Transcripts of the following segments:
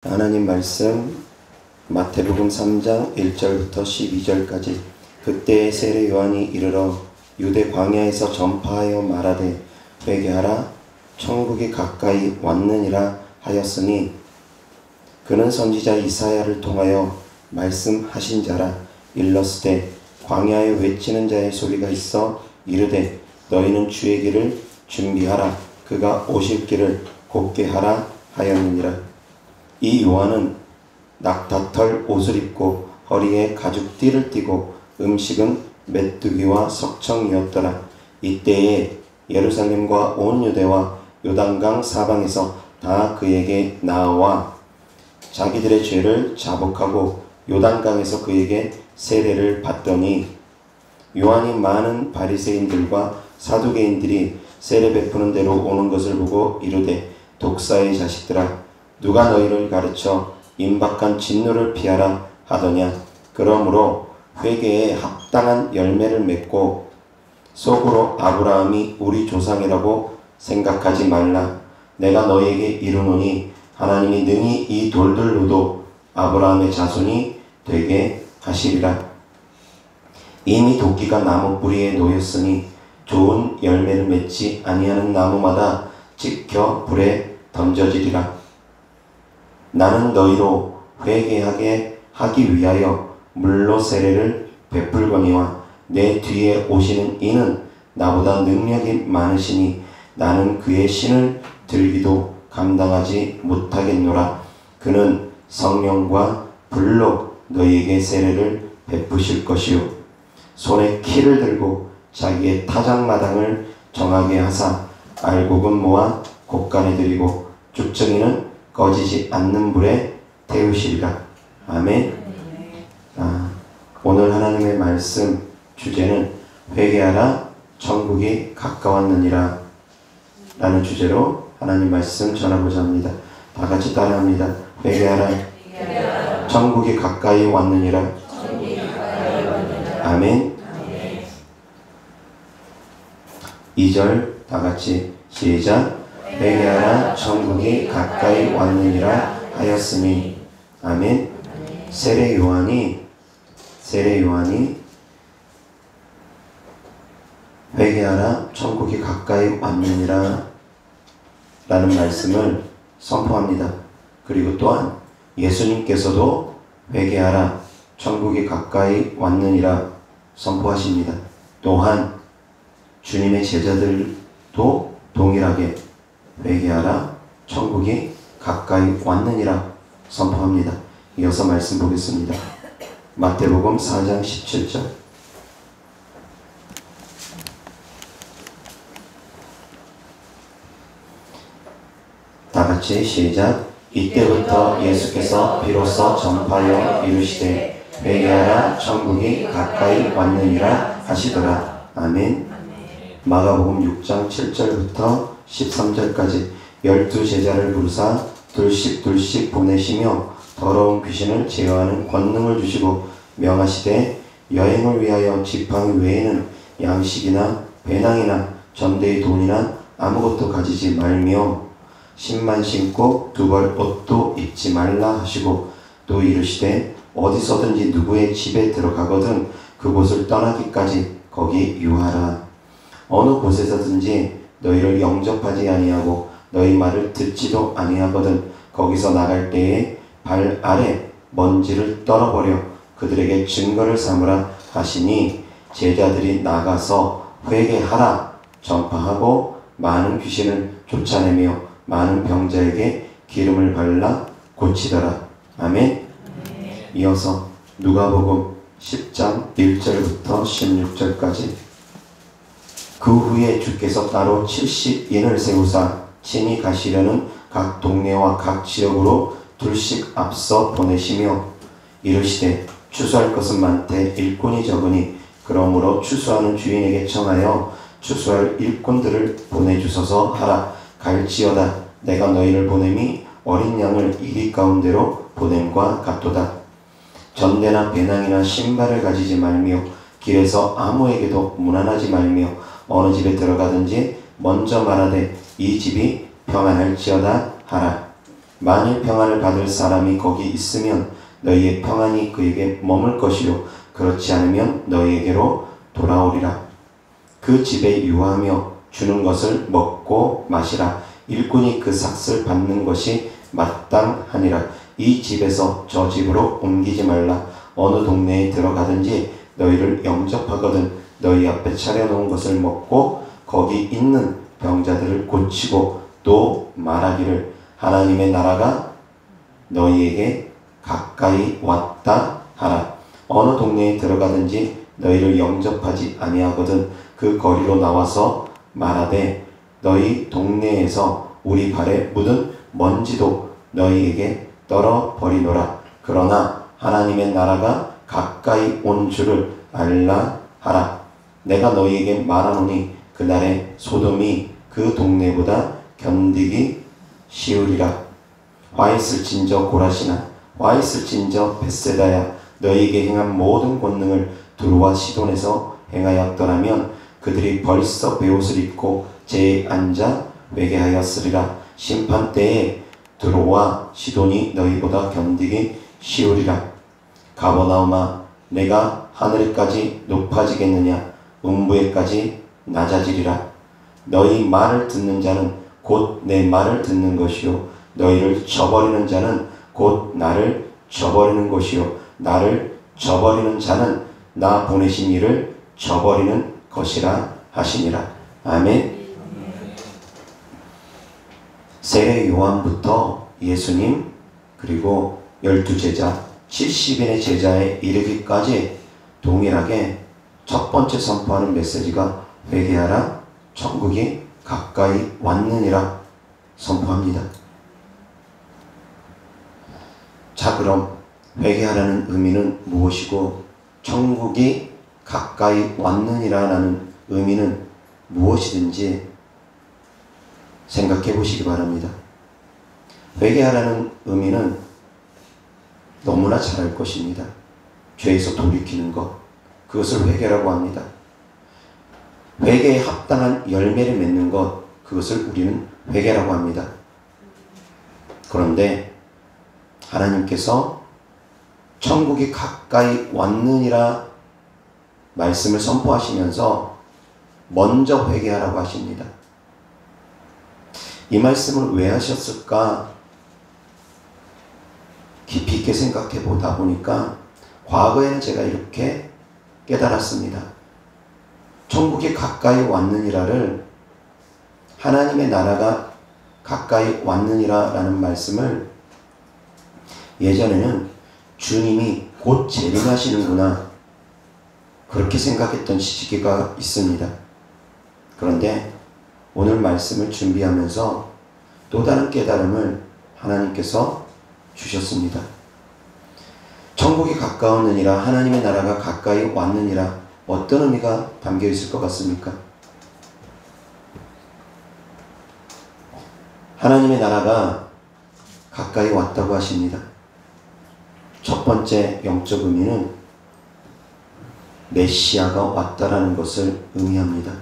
하나님 말씀 마태복음 3장 1절부터 12절까지. 그때에 세례 요한이 이르러 유대 광야에서 전파하여 말하되 회개하라 천국이 가까이 왔느니라 하였으니 그는 선지자 이사야를 통하여 말씀하신 자라. 일렀으되 광야에 외치는 자의 소리가 있어 이르되 너희는 주의 길을 준비하라 그가 오실 길을 곧게 하라 하였느니라. 이 요한은 낙타털 옷을 입고 허리에 가죽띠를 띠고 음식은 메뚜기와 석청이었더라. 이때에 예루살렘과 온 유대와 요단강 사방에서 다 그에게 나와 자기들의 죄를 자복하고 요단강에서 그에게 세례를 받더니 요한이 많은 바리새인들과 사두개인들이 세례 베푸는 대로 오는 것을 보고 이르되 독사의 자식들아 누가 너희를 가르쳐 임박한 진노를 피하라 하더냐. 그러므로 회개에 합당한 열매를 맺고 속으로 아브라함이 우리 조상이라고 생각하지 말라. 내가 너희에게 이르노니 하나님이 능히 이 돌들로도 아브라함의 자손이 되게 하시리라. 이미 도끼가 나무 뿌리에 놓였으니 좋은 열매를 맺지 아니하는 나무마다 찍혀 불에 던져지리라. 나는 너희로 회개하게 하기 위하여 물로 세례를 베풀거니와 내 뒤에 오시는 이는 나보다 능력이 많으시니 나는 그의 신을 들기도 감당하지 못하겠노라. 그는 성령과 불로 너희에게 세례를 베푸실 것이요 손에 키를 들고 자기의 타작마당을 정하게 하사 알곡은 모아 곳간에 들이고 쭉정이는 꺼지지 않는 불에 태우시리라. 아멘. 오늘 하나님의 말씀 주제는 회개하라 천국이 가까웠느니라 라는 주제로 하나님 말씀 전하고자 합니다. 다 같이 따라합니다. 회개하라 천국이 가까이 왔느니라. 아멘. 2절 다 같이 시작. 회개하라 천국이 가까이 왔느니라 하였으니. 아멘. 세례 요한이 회개하라 천국이 가까이 왔느니라 라는 말씀을 선포합니다. 그리고 또한 예수님께서도 회개하라 천국이 가까이 왔느니라 선포하십니다. 또한 주님의 제자들도 동일하게 회개하라 천국이 가까이 왔느니라 선포합니다. 이어서 말씀 보겠습니다. 마태복음 4장 17절. 다같이 시작. 이때부터 예수께서 비로소 전파하여 이르시되 회개하라 천국이 가까이 왔느니라 하시더라. 아멘. 마가복음 6장 7절부터 13절까지 12제자를 부르사 둘씩 보내시며 더러운 귀신을 제어하는 권능을 주시고 명하시되 여행을 위하여 지팡이 외에는 양식이나 배낭이나 전대의 돈이나 아무것도 가지지 말며 신만 신고 두 벌 옷도 입지 말라 하시고 또 이르시되 어디서든지 누구의 집에 들어가거든 그곳을 떠나기까지 거기 유하라. 어느 곳에서든지 너희를 영접하지 아니하고 너희 말을 듣지도 아니하거든 거기서 나갈 때에 발 아래 먼지를 떨어버려 그들에게 증거를 삼으라 하시니 제자들이 나가서 회개하라 전파하고 많은 귀신을 쫓아내며 많은 병자에게 기름을 발라 고치더라. 아멘. 이어서 누가복음 10장 1절부터 16절까지. 그 후에 주께서 따로 70인을 세우사 친히 가시려는 각 동네와 각 지역으로 둘씩 앞서 보내시며 이르시되 추수할 것은 많되 일꾼이 적으니 그러므로 추수하는 주인에게 청하여 추수할 일꾼들을 보내주소서 하라. 갈지어다 내가 너희를 보냄이 어린 양을 이리 가운데로 보냄과 같도다. 전대나 배낭이나 신발을 가지지 말며 길에서 아무에게도 문안하지 말며 어느 집에 들어가든지 먼저 말하되 이 집이 평안할지어다 하라. 만일 평안을 받을 사람이 거기 있으면 너희의 평안이 그에게 머물 것이요 그렇지 않으면 너희에게로 돌아오리라. 그 집에 유하며 주는 것을 먹고 마시라. 일꾼이 그 삭을 받는 것이 마땅하니라. 이 집에서 저 집으로 옮기지 말라. 어느 동네에 들어가든지 너희를 영접하거든 너희 앞에 차려놓은 것을 먹고 거기 있는 병자들을 고치고 또 말하기를 하나님의 나라가 너희에게 가까이 왔다 하라. 어느 동네에 들어가든지 너희를 영접하지 아니하거든 그 거리로 나와서 말하되 너희 동네에서 우리 발에 묻은 먼지도 너희에게 떨어버리노라. 그러나 하나님의 나라가 가까이 온 줄을 알라 하라. 내가 너희에게 말하노니 그날에 소돔이 그 동네보다 견디기 쉬우리라. 화 있을진저 고라시나 화 있을진저 벳세다야 너희에게 행한 모든 권능을 두루와 시돈에서 행하였더라면 그들이 벌써 베옷을 입고 제에 앉아 회개하였으리라. 심판 때에 두루와 시돈이 너희보다 견디기 쉬우리라. 가버나움아 내가 하늘에까지 높아지겠느냐 음부에까지 낮아지리라. 너희 말을 듣는 자는 곧 내 말을 듣는 것이요 너희를 저버리는 자는 곧 나를 저버리는 것이요 나를 저버리는 자는 나 보내신 이를 저버리는 것이라 하시니라. 아멘. 세례 요한부터 예수님 그리고 12제자 70인의 제자에 이르기까지 동일하게 첫 번째 선포하는 메시지가 회개하라 천국이 가까이 왔느니라 선포합니다. 자, 그럼 회개하라는 의미는 무엇이고 천국이 가까이 왔느니라는 의미는 무엇이든지 생각해 보시기 바랍니다. 회개하라는 의미는 너무나 잘 알 것입니다. 죄에서 돌이키는 것, 그것을 회개라고 합니다. 회개에 합당한 열매를 맺는 것, 그것을 우리는 회개라고 합니다. 그런데 하나님께서 천국이 가까이 왔느니라 말씀을 선포하시면서 먼저 회개하라고 하십니다. 이 말씀을 왜 하셨을까? 깊이 있게 생각해 보다 보니까 과거에는 제가 이렇게 깨달았습니다. 천국이 가까이 왔느니라를 하나님의 나라가 가까이 왔느니라라는 말씀을 예전에는 주님이 곧 재림하시는구나 그렇게 생각했던 시기가 있습니다. 그런데 오늘 말씀을 준비하면서 또 다른 깨달음을 하나님께서 주셨습니다. 천국이 가까웠느니라 하나님의 나라가 가까이 왔느니라 어떤 의미가 담겨 있을 것 같습니까? 하나님의 나라가 가까이 왔다고 하십니다. 첫 번째 영적 의미는 메시아가 왔다라는 것을 의미합니다.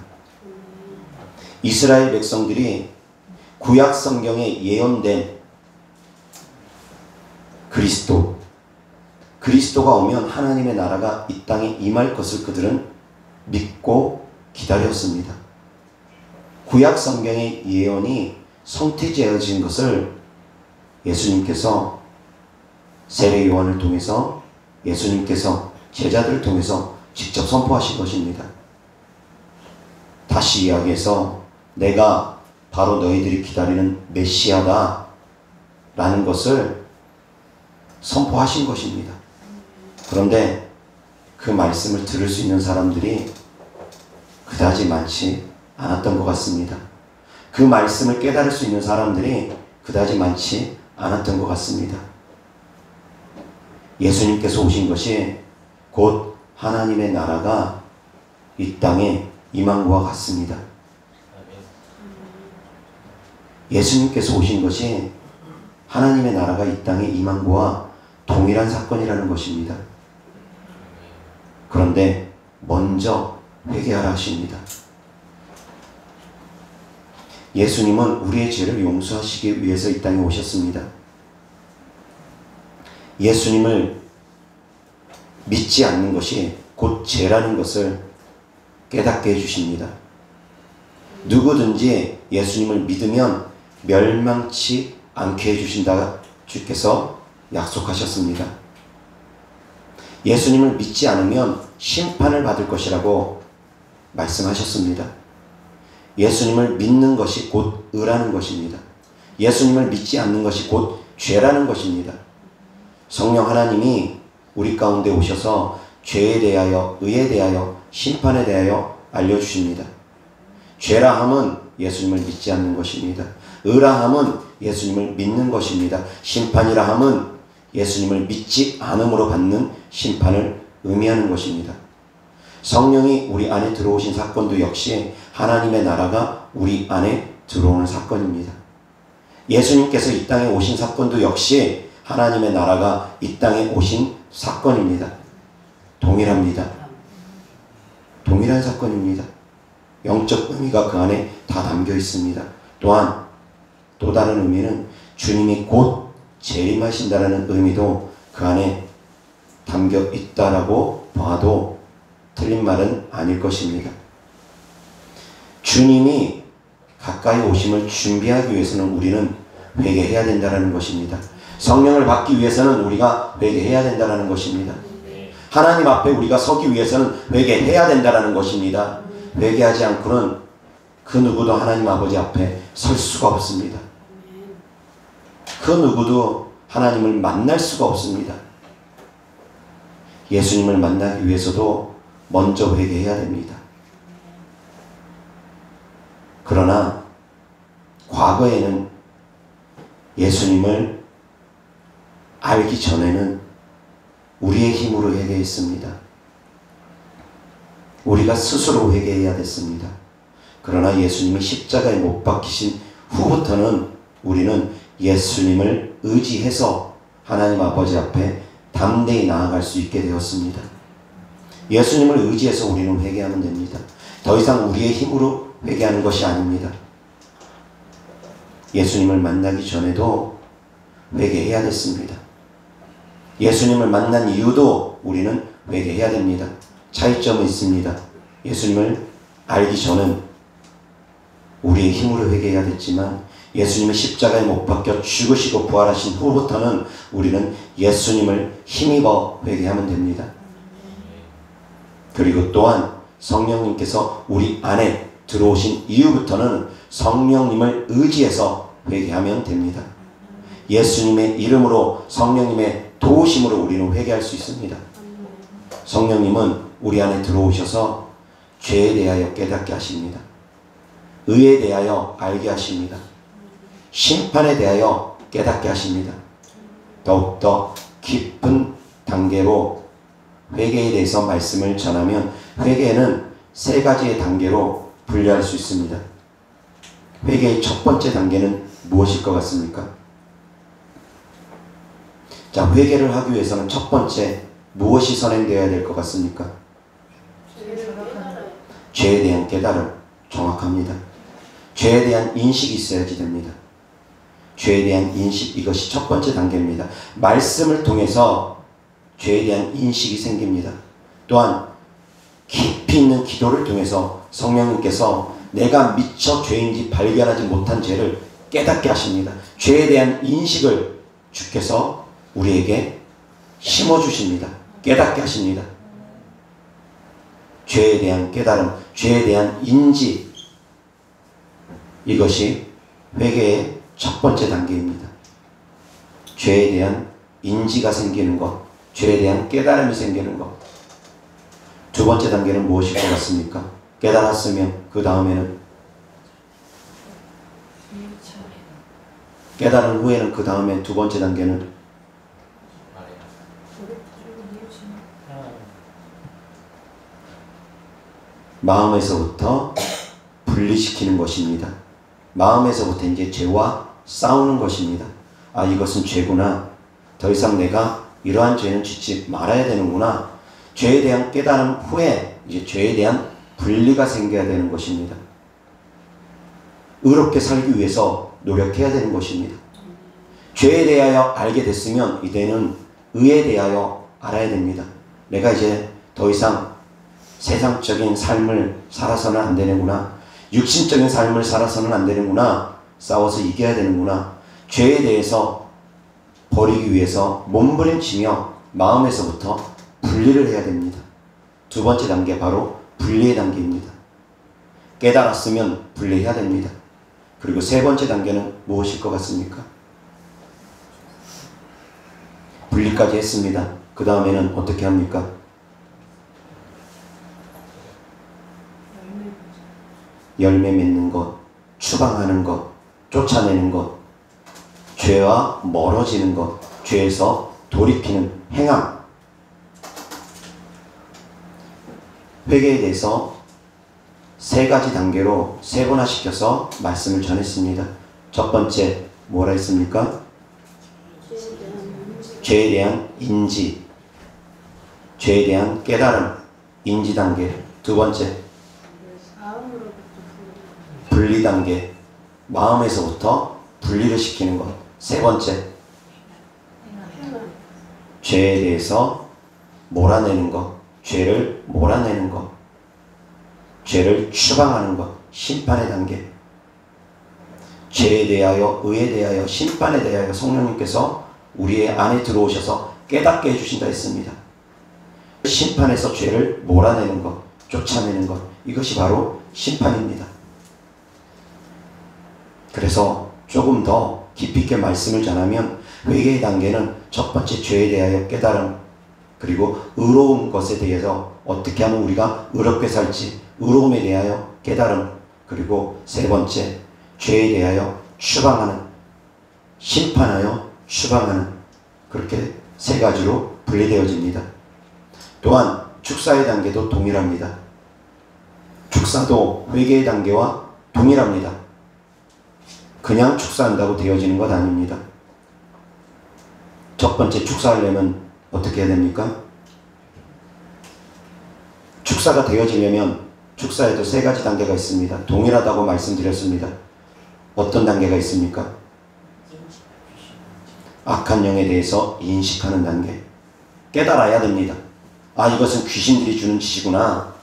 이스라엘 백성들이 구약 성경에 예언된 그리스도가 오면 하나님의 나라가 이 땅에 임할 것을 그들은 믿고 기다렸습니다. 구약 성경의 예언이 성취되어진 것을 예수님께서 세례 요한을 통해서 예수님께서 제자들을 통해서 직접 선포하신 것입니다. 다시 이야기해서 내가 바로 너희들이 기다리는 메시아다 라는 것을 선포하신 것입니다. 그런데 그 말씀을 들을 수 있는 사람들이 그다지 많지 않았던 것 같습니다. 그 말씀을 깨달을 수 있는 사람들이 그다지 많지 않았던 것 같습니다. 예수님께서 오신 것이 곧 하나님의 나라가 이 땅에 임한 것과 같습니다. 예수님께서 오신 것이 하나님의 나라가 이 땅에 임한 것과 동일한 사건이라는 것입니다. 그런데 먼저 회개하라 하십니다. 예수님은 우리의 죄를 용서하시기 위해서 이 땅에 오셨습니다. 예수님을 믿지 않는 것이 곧 죄라는 것을 깨닫게 해주십니다. 누구든지 예수님을 믿으면 멸망치 않게 해주신다 주께서 약속하셨습니다. 예수님을 믿지 않으면 심판을 받을 것이라고 말씀하셨습니다. 예수님을 믿는 것이 곧 의라는 것입니다. 예수님을 믿지 않는 것이 곧 죄라는 것입니다. 성령 하나님이 우리 가운데 오셔서 죄에 대하여, 의에 대하여, 심판에 대하여 알려주십니다. 죄라 함은 예수님을 믿지 않는 것입니다. 의라 함은 예수님을 믿는 것입니다. 심판이라 함은 예수님을 믿지 않음으로 받는 심판을 의미하는 것입니다. 성령이 우리 안에 들어오신 사건도 역시 하나님의 나라가 우리 안에 들어오는 사건입니다. 예수님께서 이 땅에 오신 사건도 역시 하나님의 나라가 이 땅에 오신 사건입니다. 동일합니다. 동일한 사건입니다. 영적 의미가 그 안에 다 담겨 있습니다. 또한 또 다른 의미는 주님이 곧 재림하신다는 의미도 그 안에 담겨 있다라고 봐도 틀린 말은 아닐 것입니다. 주님이 가까이 오심을 준비하기 위해서는 우리는 회개해야 된다는 것입니다. 성령을 받기 위해서는 우리가 회개해야 된다는 것입니다. 하나님 앞에 우리가 서기 위해서는 회개해야 된다는 것입니다. 회개하지 않고는 그 누구도 하나님 아버지 앞에 설 수가 없습니다. 그 누구도 하나님을 만날 수가 없습니다. 예수님을 만나기 위해서도 먼저 회개해야 됩니다. 그러나 과거에는 예수님을 알기 전에는 우리의 힘으로 회개했습니다. 우리가 스스로 회개해야 됐습니다. 그러나 예수님이 십자가에 못 박히신 후부터는 우리는 예수님을 의지해서 하나님 아버지 앞에 담대히 나아갈 수 있게 되었습니다. 예수님을 의지해서 우리는 회개하면 됩니다. 더 이상 우리의 힘으로 회개하는 것이 아닙니다. 예수님을 만나기 전에도 회개해야 됐습니다. 예수님을 만난 이유도 우리는 회개해야 됩니다. 차이점은 있습니다. 예수님을 알기 전은 우리의 힘으로 회개해야 됐지만 예수님의 십자가에 못 박혀 죽으시고 부활하신 후부터는 우리는 예수님을 힘입어 회개하면 됩니다. 그리고 또한 성령님께서 우리 안에 들어오신 이후부터는 성령님을 의지해서 회개하면 됩니다. 예수님의 이름으로 성령님의 도우심으로 우리는 회개할 수 있습니다. 성령님은 우리 안에 들어오셔서 죄에 대하여 깨닫게 하십니다. 의에 대하여 알게 하십니다. 심판에 대하여 깨닫게 하십니다. 더욱더 깊은 단계로 회개에 대해서 말씀을 전하면 회개는 세 가지의 단계로 분류할 수 있습니다. 회개의 첫 번째 단계는 무엇일 것 같습니까? 자, 회개를 하기 위해서는 첫 번째 무엇이 선행되어야 될 것 같습니까? 죄에 대한 깨달음. 정확합니다. 죄에 대한 인식이 있어야지 됩니다. 죄에 대한 인식, 이것이 첫 번째 단계입니다. 말씀을 통해서 죄에 대한 인식이 생깁니다. 또한 깊이 있는 기도를 통해서 성령님께서 내가 미처 죄인지 발견하지 못한 죄를 깨닫게 하십니다. 죄에 대한 인식을 주께서 우리에게 심어주십니다. 깨닫게 하십니다. 죄에 대한 깨달음, 죄에 대한 인지, 이것이 회개의 첫 번째 단계입니다. 죄에 대한 인지가 생기는 것, 죄에 대한 깨달음이 생기는 것. 두 번째 단계는 무엇일 것 같습니까? 깨달았으면 그 다음에는 깨달은 후에는 그 다음에 두 번째 단계는 마음에서부터 분리시키는 것입니다. 마음에서부터 이제 죄와 싸우는 것입니다. 아, 이것은 죄구나. 더 이상 내가 이러한 죄는 짓지 말아야 되는구나. 죄에 대한 깨달음 후에 이제 죄에 대한 분리가 생겨야 되는 것입니다. 의롭게 살기 위해서 노력해야 되는 것입니다. 죄에 대하여 알게 됐으면 이제는 의에 대하여 알아야 됩니다. 내가 이제 더 이상 세상적인 삶을 살아서는 안 되는구나. 육신적인 삶을 살아서는 안 되는구나. 싸워서 이겨야 되는구나. 죄에 대해서 버리기 위해서 몸부림치며 마음에서부터 분리를 해야 됩니다. 두 번째 단계 바로 분리의 단계입니다. 깨달았으면 분리해야 됩니다. 그리고 세 번째 단계는 무엇일 것 같습니까? 분리까지 했습니다. 그 다음에는 어떻게 합니까? 열매 맺는 것, 추방하는 것, 쫓아내는 것, 죄와 멀어지는 것, 죄에서 돌이키는 행함. 회개에 대해서 세 가지 단계로 세분화시켜서 말씀을 전했습니다. 첫 번째 뭐라 했습니까? 죄에 대한 인지, 죄에 대한 깨달음, 인지 단계. 두 번째 분리 단계, 마음에서부터 분리를 시키는 것. 세 번째 죄에 대해서 몰아내는 것, 죄를 몰아내는 것, 죄를 추방하는 것, 심판의 단계. 죄에 대하여, 의에 대하여, 심판에 대하여 성령님께서 우리의 안에 들어오셔서 깨닫게 해주신다 했습니다. 심판에서 죄를 몰아내는 것, 쫓아내는 것, 이것이 바로 심판입니다. 그래서 조금 더 깊이 있게 말씀을 전하면 회개의 단계는 첫 번째 죄에 대하여 깨달음, 그리고 의로운 것에 대해서 어떻게 하면 우리가 의롭게 살지, 의로움에 대하여 깨달음, 그리고 세 번째 죄에 대하여 추방하는, 심판하여 추방하는, 그렇게 세 가지로 분리되어집니다. 또한 축사의 단계도 동일합니다. 축사도 회개의 단계와 동일합니다. 그냥 축사한다고 되어지는 것 아닙니다. 첫 번째 축사하려면 어떻게 해야 됩니까? 축사가 되어지려면 축사에도 세 가지 단계가 있습니다. 동일하다고 말씀드렸습니다. 어떤 단계가 있습니까? 악한 영에 대해서 인식하는 단계. 깨달아야 됩니다. 아, 이것은 귀신들이 주는 짓이구나.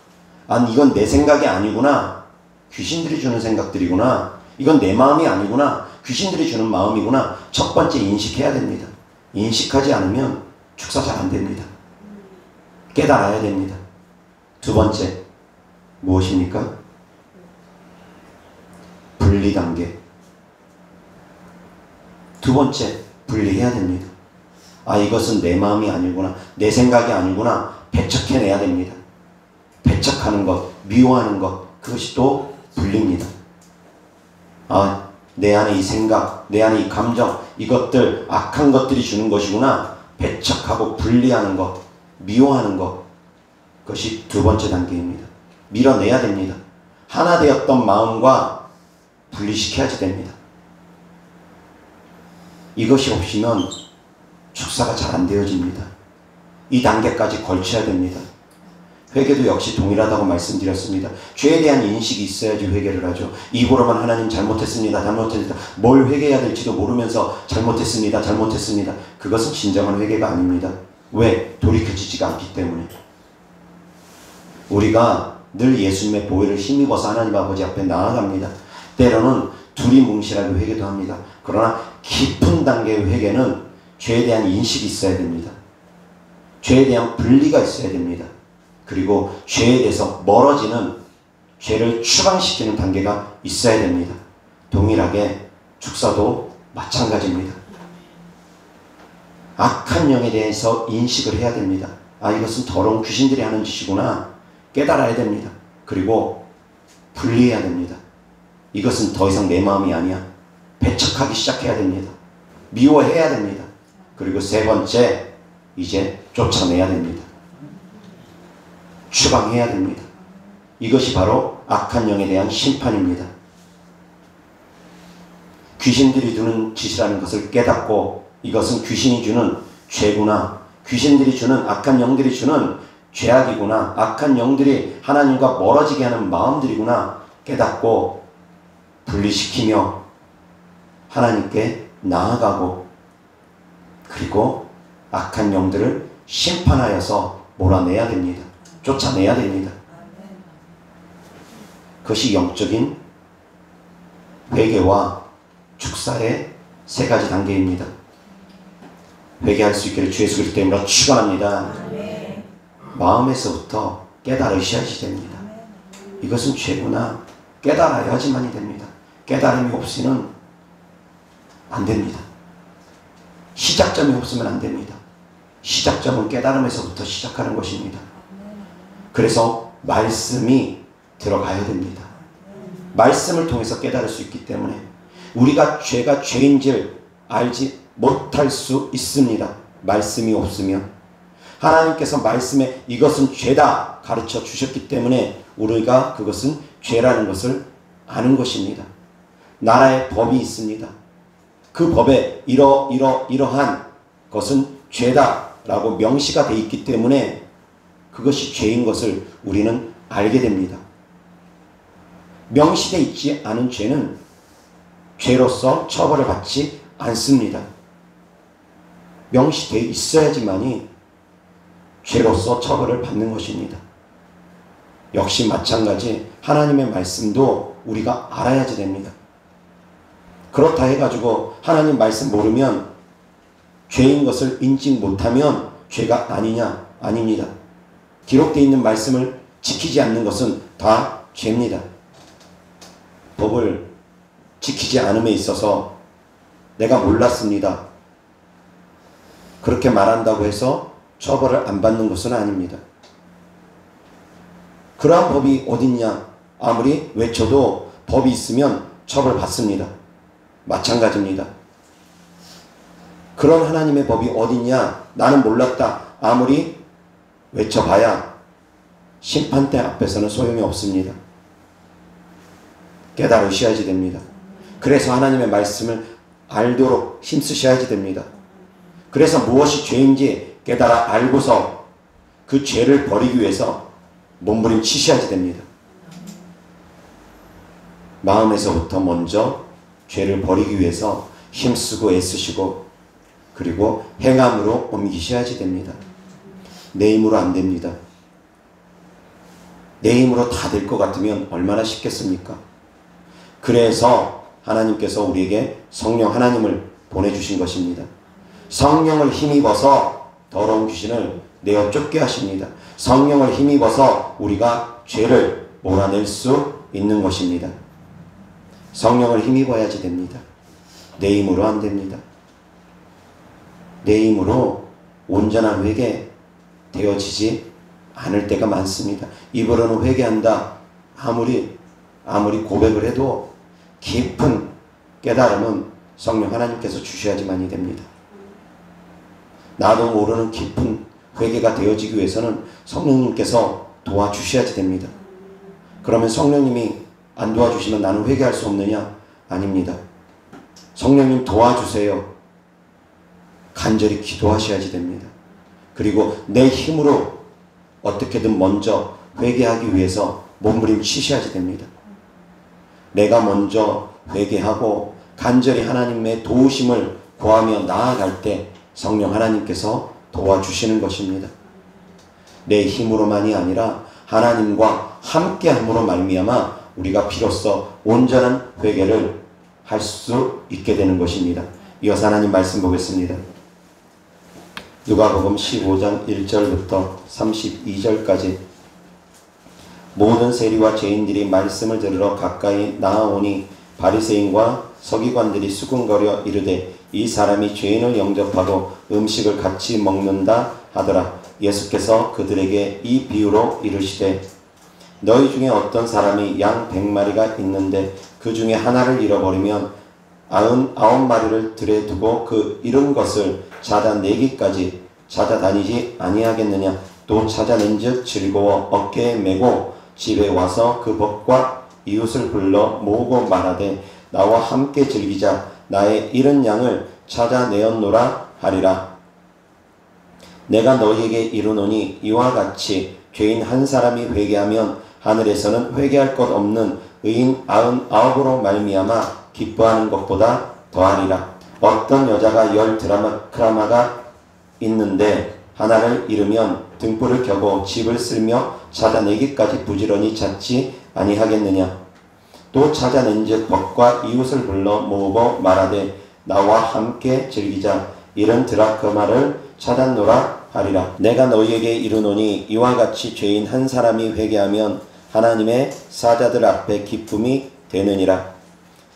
아, 이건 내 생각이 아니구나. 귀신들이 주는 생각들이구나. 이건 내 마음이 아니구나. 귀신들이 주는 마음이구나. 첫 번째 인식해야 됩니다. 인식하지 않으면 축사 잘 안 됩니다. 깨달아야 됩니다. 두 번째 무엇입니까? 분리 단계. 두 번째 분리해야 됩니다. 아, 이것은 내 마음이 아니구나. 내 생각이 아니구나. 배척해내야 됩니다. 배척하는 것, 미워하는 것, 그것이 또 분리입니다. 아, 내 안에 이 생각, 내 안에 이 감정, 이것들, 악한 것들이 주는 것이구나. 배척하고 분리하는 것, 미워하는 것, 그것이 두 번째 단계입니다. 밀어내야 됩니다. 하나 되었던 마음과 분리시켜야지 됩니다. 이것이 없이면 축사가 잘 안 되어집니다. 이 단계까지 걸쳐야 됩니다. 회개도 역시 동일하다고 말씀드렸습니다. 죄에 대한 인식이 있어야지 회개를 하죠. 입으로만 하나님 잘못했습니다. 잘못했습니다. 뭘 회개해야 될지도 모르면서 잘못했습니다. 잘못했습니다. 그것은 진정한 회개가 아닙니다. 왜? 돌이켜지지가 않기 때문에. 우리가 늘 예수님의 보혈을 힘입어서 하나님 아버지 앞에 나아갑니다. 때로는 두리뭉실하게 회개도 합니다. 그러나 깊은 단계의 회개는 죄에 대한 인식이 있어야 됩니다. 죄에 대한 분리가 있어야 됩니다. 그리고 죄에 대해서 멀어지는, 죄를 추방시키는 단계가 있어야 됩니다. 동일하게 축사도 마찬가지입니다. 악한 영에 대해서 인식을 해야 됩니다. 아, 이것은 더러운 귀신들이 하는 짓이구나. 깨달아야 됩니다. 그리고 분리해야 됩니다. 이것은 더 이상 내 마음이 아니야. 배척하기 시작해야 됩니다. 미워해야 됩니다. 그리고 세 번째, 이제 쫓아내야 됩니다. 추방해야 됩니다. 이것이 바로 악한 영에 대한 심판입니다. 귀신들이 두는 짓이라는 것을 깨닫고 이것은 귀신이 주는 죄구나. 귀신들이 주는, 악한 영들이 주는 죄악이구나. 악한 영들이 하나님과 멀어지게 하는 마음들이구나. 깨닫고 분리시키며 하나님께 나아가고, 그리고 악한 영들을 심판하여서 몰아내야 됩니다. 쫓아내야 됩니다. 그것이 영적인 회개와 축사의 세 가지 단계입니다. 회개할 수 있기를 주 예수 그리스도 이름으로 축원합니다. 마음에서부터 깨달으셔야지 됩니다. 이것은 죄구나 깨달아야지만이 됩니다. 깨달음이 없이는 안 됩니다. 시작점이 없으면 안 됩니다. 시작점은 깨달음에서부터 시작하는 것입니다. 그래서 말씀이 들어가야 됩니다. 말씀을 통해서 깨달을 수 있기 때문에 우리가 죄가 죄인지를 알지 못할 수 있습니다. 말씀이 없으면. 하나님께서 말씀에 이것은 죄다 가르쳐 주셨기 때문에 우리가 그것은 죄라는 것을 아는 것입니다. 나라의 법이 있습니다. 그 법에 이러한 것은 죄다라고 명시가 되어 있기 때문에 그것이 죄인 것을 우리는 알게 됩니다. 명시되어 있지 않은 죄는 죄로서 처벌을 받지 않습니다. 명시되어 있어야지만이 죄로서 처벌을 받는 것입니다. 역시 마찬가지 하나님의 말씀도 우리가 알아야지 됩니다. 그렇다 해가지고 하나님 말씀 모르면 죄인 것을 인식 못하면 죄가 아니냐? 아닙니다. 기록되어 있는 말씀을 지키지 않는 것은 다 죄입니다. 법을 지키지 않음에 있어서 내가 몰랐습니다. 그렇게 말한다고 해서 처벌을 안 받는 것은 아닙니다. 그러한 법이 어딨냐? 아무리 외쳐도 법이 있으면 처벌받습니다. 마찬가지입니다. 그런 하나님의 법이 어딨냐? 나는 몰랐다. 아무리 외쳐봐야 심판대 앞에서는 소용이 없습니다. 깨달으셔야지 됩니다. 그래서 하나님의 말씀을 알도록 힘쓰셔야지 됩니다. 그래서 무엇이 죄인지 깨달아 알고서 그 죄를 버리기 위해서 몸부림치셔야지 됩니다. 마음에서부터 먼저 죄를 버리기 위해서 힘쓰고 애쓰시고 그리고 행함으로 옮기셔야지 됩니다. 내 힘으로 안 됩니다. 내 힘으로 다 될 것 같으면 얼마나 쉽겠습니까? 그래서 하나님께서 우리에게 성령 하나님을 보내주신 것입니다. 성령을 힘입어서 더러운 귀신을 내어 쫓게 하십니다. 성령을 힘입어서 우리가 죄를 몰아낼 수 있는 것입니다. 성령을 힘입어야지 됩니다. 내 힘으로 안 됩니다. 내 힘으로 온전한 회개 되어지지 않을 때가 많습니다. 입으로는 회개한다. 아무리 고백을 해도 깊은 깨달음은 성령 하나님께서 주셔야지만이 됩니다. 나도 모르는 깊은 회개가 되어지기 위해서는 성령님께서 도와주셔야지 됩니다. 그러면 성령님이 안 도와주시면 나는 회개할 수 없느냐? 아닙니다. 성령님 도와주세요. 간절히 기도하셔야지 됩니다. 그리고 내 힘으로 어떻게든 먼저 회개하기 위해서 몸부림치셔야지 됩니다. 내가 먼저 회개하고 간절히 하나님의 도우심을 구하며 나아갈 때 성령 하나님께서 도와주시는 것입니다. 내 힘으로만이 아니라 하나님과 함께함으로 말미암아 우리가 비로소 온전한 회개를 할 수 있게 되는 것입니다. 이어서 하나님 말씀 보겠습니다. 누가복음 15장 1절부터 32절까지 모든 세리와 죄인들이 말씀을 들으러 가까이 나아오니 바리새인과 서기관들이 수군거려 이르되 이 사람이 죄인을 영접하고 음식을 같이 먹는다 하더라. 예수께서 그들에게 이 비유로 이르시되 너희 중에 어떤 사람이 양 100마리가 있는데 그 중에 하나를 잃어버리면 99마리를 들에 두고 그 잃은 것을 찾아내기까지 찾아다니지 아니하겠느냐. 또 찾아낸즉 즐거워 어깨에 메고 집에 와서 그 벗과 이웃을 불러 모으고 말하되 나와 함께 즐기자. 나의 잃은 양을 찾아내었노라 하리라. 내가 너희에게 이르노니 이와 같이 죄인 한 사람이 회개하면 하늘에서는 회개할 것 없는 의인 99으로 말미암아 기뻐하는 것보다 더하리라. 어떤 여자가 10 드라마가 있는데 하나를 잃으면 등불을 켜고 집을 쓸며 찾아내기까지 부지런히 찾지 아니하겠느냐. 또 찾아낸즉 벗과 이웃을 불러 모으고 말하되 나와 함께 즐기자. 이런 드라크마를 찾았노라 하리라. 내가 너희에게 이르노니 이와 같이 죄인 한 사람이 회개하면 하나님의 사자들 앞에 기쁨이 되느니라.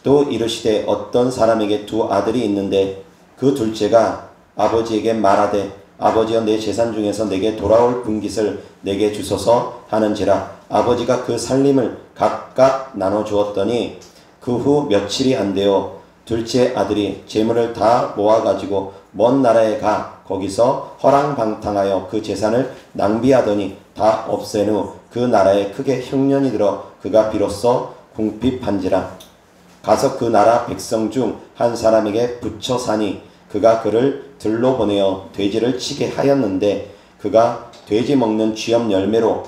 또 이르시되 어떤 사람에게 두 아들이 있는데 그 둘째가 아버지에게 말하되 아버지여 내 재산 중에서 내게 돌아올 분깃을 내게 주소서 하는지라. 아버지가 그 살림을 각각 나눠 주었더니 그 후 며칠이 안 되어 둘째 아들이 재물을 다 모아가지고 먼 나라에 가 거기서 허랑방탕하여 그 재산을 낭비하더니 다 없앤 후 그 나라에 크게 흉년이 들어 그가 비로소 궁핍한지라. 가서 그 나라 백성 중 한 사람에게 붙여 사니 그가 그를 들로 보내어 돼지를 치게 하였는데 그가 돼지 먹는 쥐염 열매로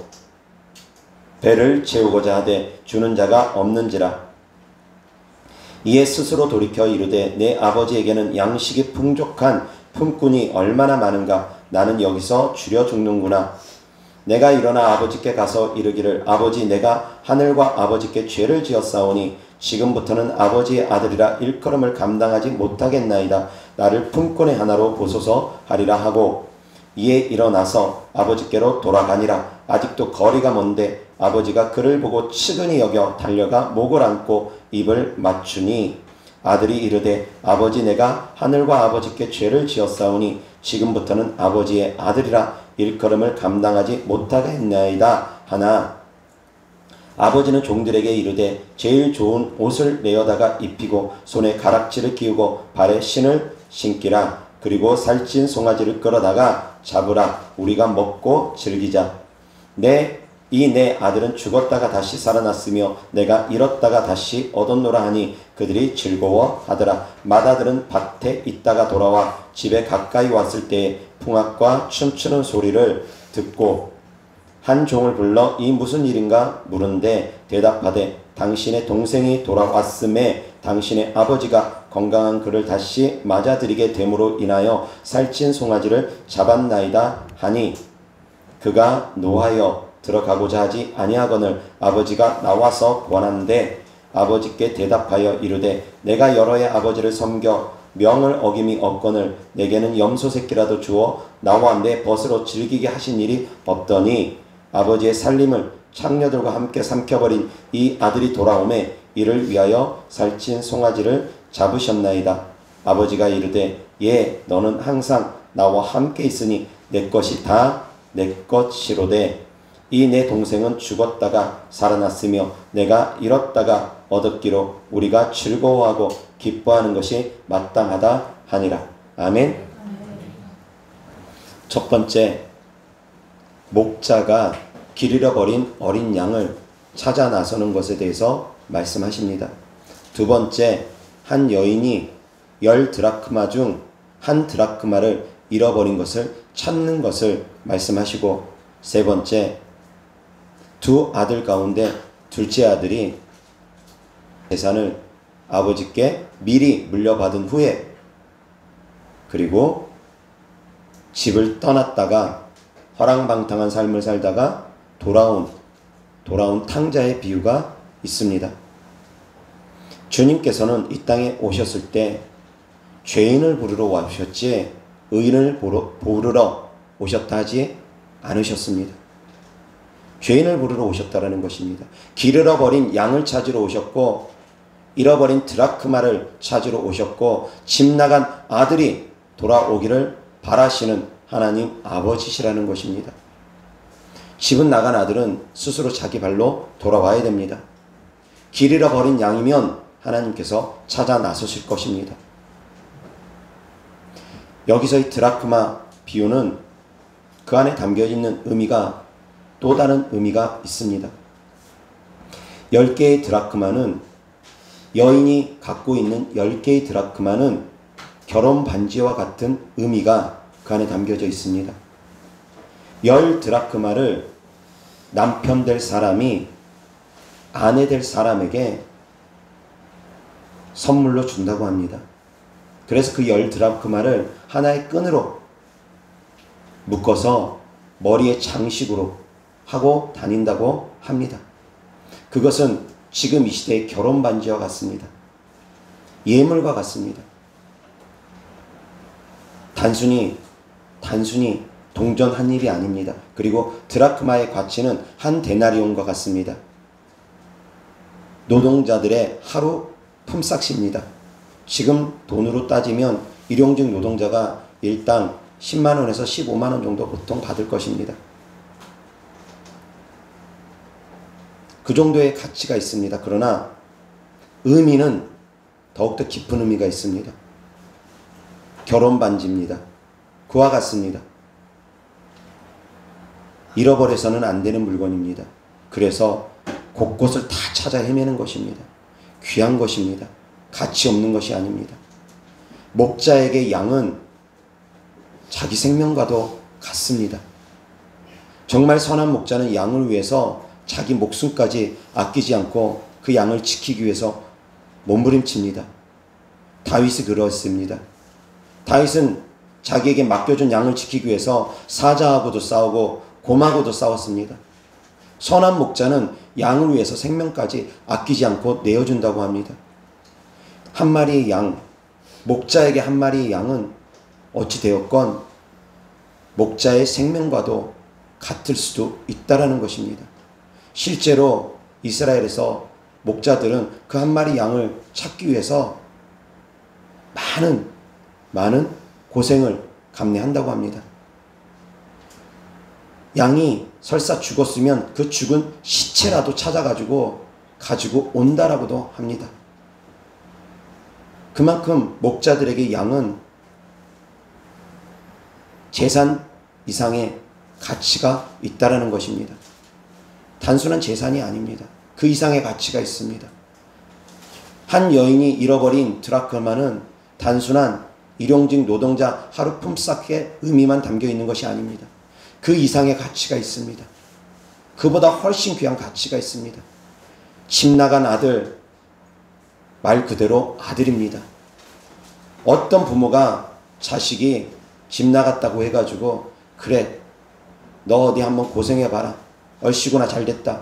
배를 채우고자 하되 주는 자가 없는지라. 이에 스스로 돌이켜 이르되 내 아버지에게는 양식이 풍족한 품꾼이 얼마나 많은가. 나는 여기서 줄여 죽는구나. 내가 일어나 아버지께 가서 이르기를 아버지 내가 하늘과 아버지께 죄를 지었사오니 지금부터는 아버지의 아들이라 일컬음을 감당하지 못하겠나이다. 나를 품꾼의 하나로 보소서 하리라 하고 이에 일어나서 아버지께로 돌아가니라. 아직도 거리가 먼데 아버지가 그를 보고 측은히 여겨 달려가 목을 안고 입을 맞추니 아들이 이르되 아버지 내가 하늘과 아버지께 죄를 지었사오니 지금부터는 아버지의 아들이라 일컬음을 감당하지 못하겠나이다 하나 아버지는 종들에게 이르되 제일 좋은 옷을 내어다가 입히고 손에 가락지를 끼우고 발에 신을 신기라. 그리고 살찐 송아지를 끌어다가 잡으라. 우리가 먹고 즐기자. 내 아들은 죽었다가 다시 살아났으며 내가 잃었다가 다시 얻었노라 하니 그들이 즐거워하더라. 맏아들은 밭에 있다가 돌아와 집에 가까이 왔을 때에 풍악과 춤추는 소리를 듣고 한 종을 불러 이 무슨 일인가 물은데 대답하되 당신의 동생이 돌아왔음에 당신의 아버지가 건강한 그를 다시 맞아들이게 됨으로 인하여 살찐 송아지를 잡았나이다 하니 그가 노하여 들어가고자 하지 아니하거늘 아버지가 나와서 권한데 아버지께 대답하여 이르되 내가 여러 해 아버지를 섬겨 명을 어김이 없거늘 내게는 염소 새끼라도 주어 나와 내 벗으로 즐기게 하신 일이 없더니 아버지의 살림을 창녀들과 함께 삼켜버린 이 아들이 돌아오매 이를 위하여 살찐 송아지를 잡으셨나이다. 아버지가 이르되 예 너는 항상 나와 함께 있으니 내 것이 다 내 것이로되 이 내 동생은 죽었다가 살아났으며 내가 잃었다가 얻었기로 우리가 즐거워하고 기뻐하는 것이 마땅하다 하니라. 아멘. 첫 번째, 목자가 길 잃어버린 어린 양을 찾아 나서는 것에 대해서 말씀하십니다. 두 번째, 한 여인이 10드라크마 중 한 드라크마를 잃어버린 것을 찾는 것을 말씀하시고 세 번째, 두 아들 가운데 둘째 아들이 재산을 아버지께 미리 물려받은 후에 그리고 집을 떠났다가 허랑방탕한 삶을 살다가 돌아온 탕자의 비유가 있습니다. 주님께서는 이 땅에 오셨을 때 죄인을 부르러 오셨지 의인을 부르러 오셨다 하지 않으셨습니다. 죄인을 부르러 오셨다라는 것입니다. 길 잃어버린 양을 찾으러 오셨고 잃어버린 드라크마를 찾으러 오셨고 집 나간 아들이 돌아오기를 바라시는 하나님 아버지시라는 것입니다. 집은 나간 아들은 스스로 자기 발로 돌아와야 됩니다. 길 잃어버린 양이면 하나님께서 찾아 나서실 것입니다. 여기서 이 드라크마 비유는 그 안에 담겨 있는 의미가 또 다른 의미가 있습니다. 10개의 드라크마는 여인이 갖고 있는 10개의 드라크마는 결혼 반지와 같은 의미가 그 안에 담겨져 있습니다. 10드라크마를 남편 될 사람이 아내 될 사람에게 선물로 준다고 합니다. 그래서 그 10드라크마를 하나의 끈으로 묶어서 머리에 장식으로 하고 다닌다고 합니다. 그것은 지금 이 시대의 결혼 반지와 같습니다. 예물과 같습니다. 단순히 동전한 일이 아닙니다. 그리고 드라크마의 가치는 한 데나리온과 같습니다. 노동자들의 하루 품삯입니다. 지금 돈으로 따지면 일용직 노동자가 일당 10만 원에서 15만 원 정도 보통 받을 것입니다. 그 정도의 가치가 있습니다. 그러나 의미는 더욱더 깊은 의미가 있습니다. 결혼 반지입니다. 그와 같습니다. 잃어버려서는 안 되는 물건입니다. 그래서 곳곳을 다 찾아 헤매는 것입니다. 귀한 것입니다. 가치 없는 것이 아닙니다. 목자에게 양은 자기 생명과도 같습니다. 정말 선한 목자는 양을 위해서 자기 목숨까지 아끼지 않고 그 양을 지키기 위해서 몸부림칩니다. 다윗이 그렇습니다. 다윗은 자기에게 맡겨준 양을 지키기 위해서 사자하고도 싸우고 곰하고도 싸웠습니다. 선한 목자는 양을 위해서 생명까지 아끼지 않고 내어준다고 합니다. 한 마리의 양, 목자에게 한 마리의 양은 어찌 되었건 목자의 생명과도 같을 수도 있다라는 것입니다. 실제로 이스라엘에서 목자들은 그 한 마리 양을 찾기 위해서 많은 고생을 감내한다고 합니다. 양이 설사 죽었으면 그 죽은 시체라도 찾아가지고 가지고 온다라고도 합니다. 그만큼 목자들에게 양은 재산 이상의 가치가 있다라는 것입니다. 단순한 재산이 아닙니다. 그 이상의 가치가 있습니다. 한 여인이 잃어버린 드라크마는 단순한 일용직 노동자 하루 품삯의 의미만 담겨 있는 것이 아닙니다. 그 이상의 가치가 있습니다. 그보다 훨씬 귀한 가치가 있습니다. 집 나간 아들, 말 그대로 아들입니다. 어떤 부모가 자식이 집 나갔다고 해가지고 그래 너 어디 한번 고생해봐라 얼씨구나 잘됐다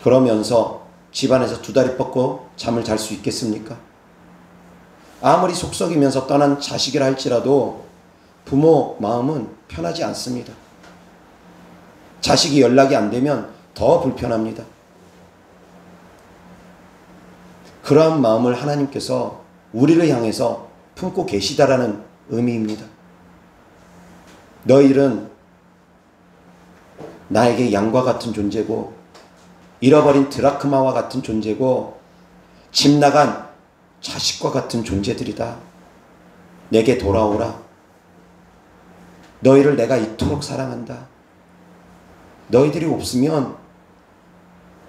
그러면서 집안에서 두 다리 뻗고 잠을 잘 수 있겠습니까? 아무리 속썩이면서 떠난 자식이라 할지라도 부모 마음은 편하지 않습니다. 자식이 연락이 안 되면 더 불편합니다. 그러한 마음을 하나님께서 우리를 향해서 품고 계시다라는 의미입니다. 너희는 나에게 양과 같은 존재고 잃어버린 드라크마와 같은 존재고 집 나간 자식과 같은 존재들이다. 내게 돌아오라. 너희를 내가 이토록 사랑한다. 너희들이 없으면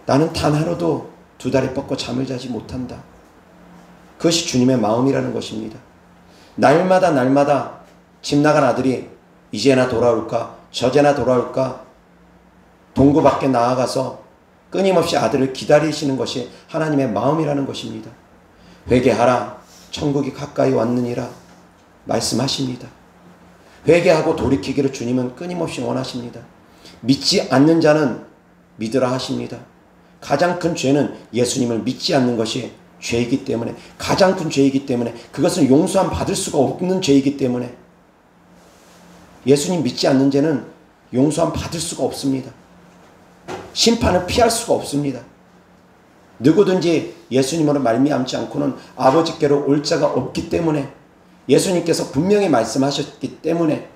나는 단 하루도 두 다리 뻗고 잠을 자지 못한다. 그것이 주님의 마음이라는 것입니다. 날마다 집 나간 아들이 이제나 돌아올까 저제나 돌아올까 동구 밖에 나아가서 끊임없이 아들을 기다리시는 것이 하나님의 마음이라는 것입니다. 회개하라 천국이 가까이 왔느니라 말씀하십니다. 회개하고 돌이키기를 주님은 끊임없이 원하십니다. 믿지 않는 자는 믿으라 하십니다. 가장 큰 죄는 예수님을 믿지 않는 것이 죄이기 때문에 가장 큰 죄이기 때문에 그것은 용서함 받을 수가 없는 죄이기 때문에 예수님 믿지 않는 죄는 용서함 받을 수가 없습니다. 심판을 피할 수가 없습니다. 누구든지 예수님으로 말미암지 않고는 아버지께로 올 자가 없기 때문에 예수님께서 분명히 말씀하셨기 때문에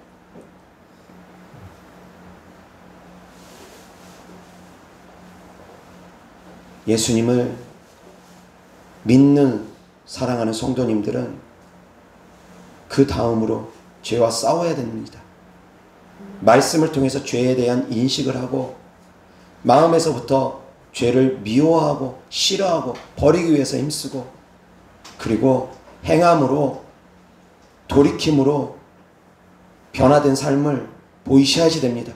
예수님을 믿는 사랑하는 성도님들은 그 다음으로 죄와 싸워야 됩니다. 말씀을 통해서 죄에 대한 인식을 하고 마음에서부터 죄를 미워하고 싫어하고 버리기 위해서 힘쓰고 그리고 행함으로 돌이킴으로 변화된 삶을 보이셔야지 됩니다.